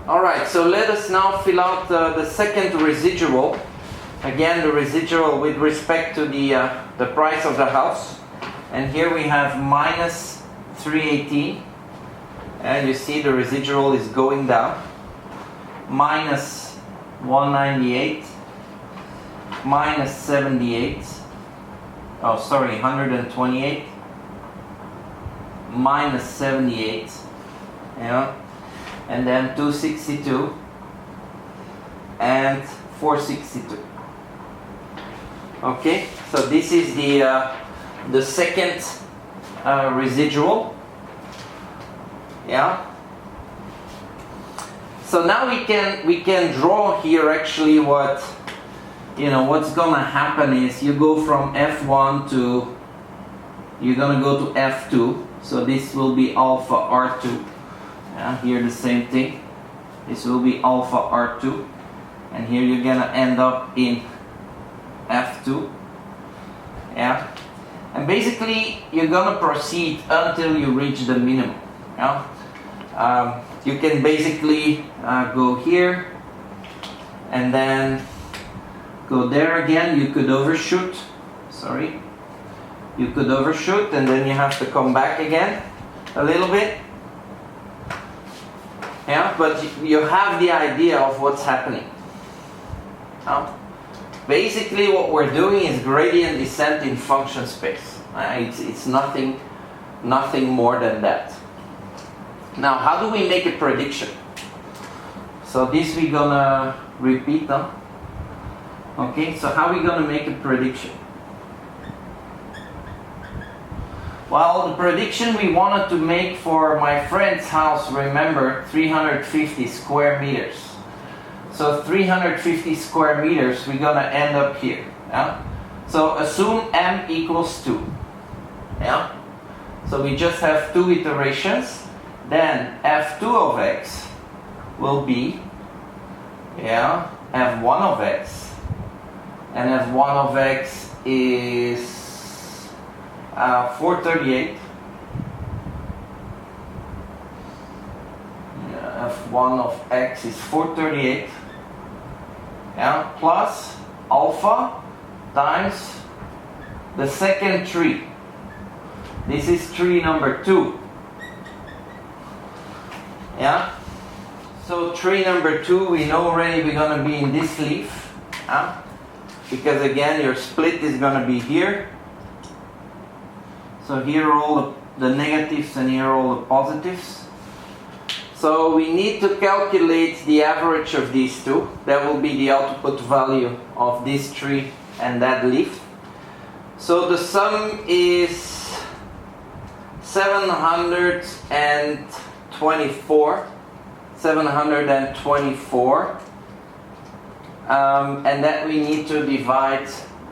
Alright, so let us now fill out the second residual. Again, the residual with respect to the price of the house. And here we have minus 318. And you see the residual is going down. Minus 198. Minus 78. Oh, sorry, 128. Minus 78. Yeah. And then 262 and 462. Okay, so this is the second residual. Yeah. So now we can draw here actually what what's gonna happen is you go from F1 to you're gonna go to F2. So this will be alpha R2. Yeah, here the same thing. This will be alpha R2, and here you're gonna end up in F2. Yeah, and basically you're gonna proceed until you reach the minimum. Yeah, you can basically go here and then go there again. You could overshoot. Sorry, you could overshoot, and then you have to come back again a little bit. Yeah, but you have the idea of what's happening. Basically what we're doing is gradient descent in function space. It's nothing more than that. Now, how do we make a prediction? So this we're gonna repeat them. Okay, so how are we gonna make a prediction? Well, the prediction we wanted to make for my friend's house, remember, 350 square meters. So 350 square meters, we're gonna end up here. Yeah? So assume m equals 2. Yeah? So we just have 2 iterations. Then f2 of x will be f1 of x. And f1 of x is 438. F1 of x is 438. Yeah, plus alpha times the second tree. This is tree number 2. Yeah. So tree number 2, we know already we're gonna be in this leaf. Because again, your split is gonna be here. So here are all the negatives and here are all the positives. So we need to calculate the average of these two. That will be the output value of this tree and that leaf. So the sum is 724. 724. And that we need to divide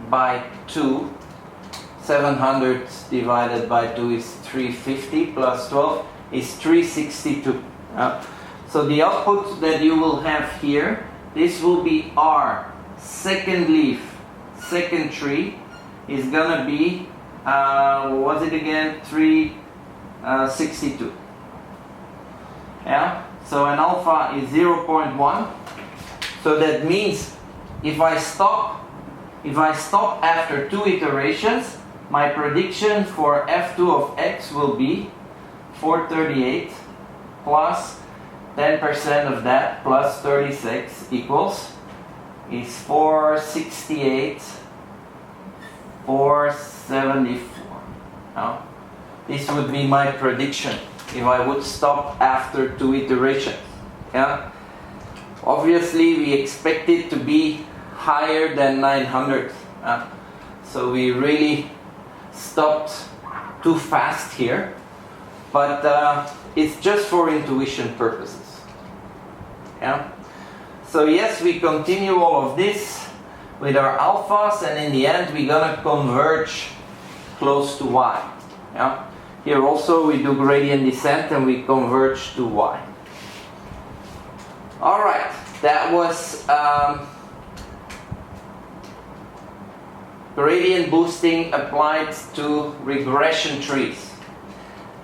by 2. 700 divided by 2 is 350 plus 12 is 362. So the output that you will have here, this will be our second leaf, second tree, is gonna be, what was it again? 362. Yeah, so an alpha is 0.1. So that means if I stop after 2 iterations, my prediction for f2 of x will be 438 plus 10% of that plus 36 equals is 468, 474. Now, this would be my prediction if I would stop after 2 iterations. Yeah. Obviously, we expect it to be higher than 900. So we really stopped too fast here, but it's just for intuition purposes. Yeah. So yes, we continue all of this with our alphas, and in the end we're gonna converge close to y. Yeah. Here also we do gradient descent and we converge to y. All right, that was gradient boosting applied to regression trees.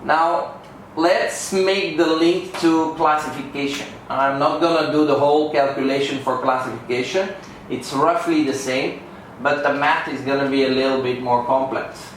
Now, let's make the link to classification. I'm not gonna do the whole calculation for classification. It's roughly the same, but the math is gonna be a little bit more complex.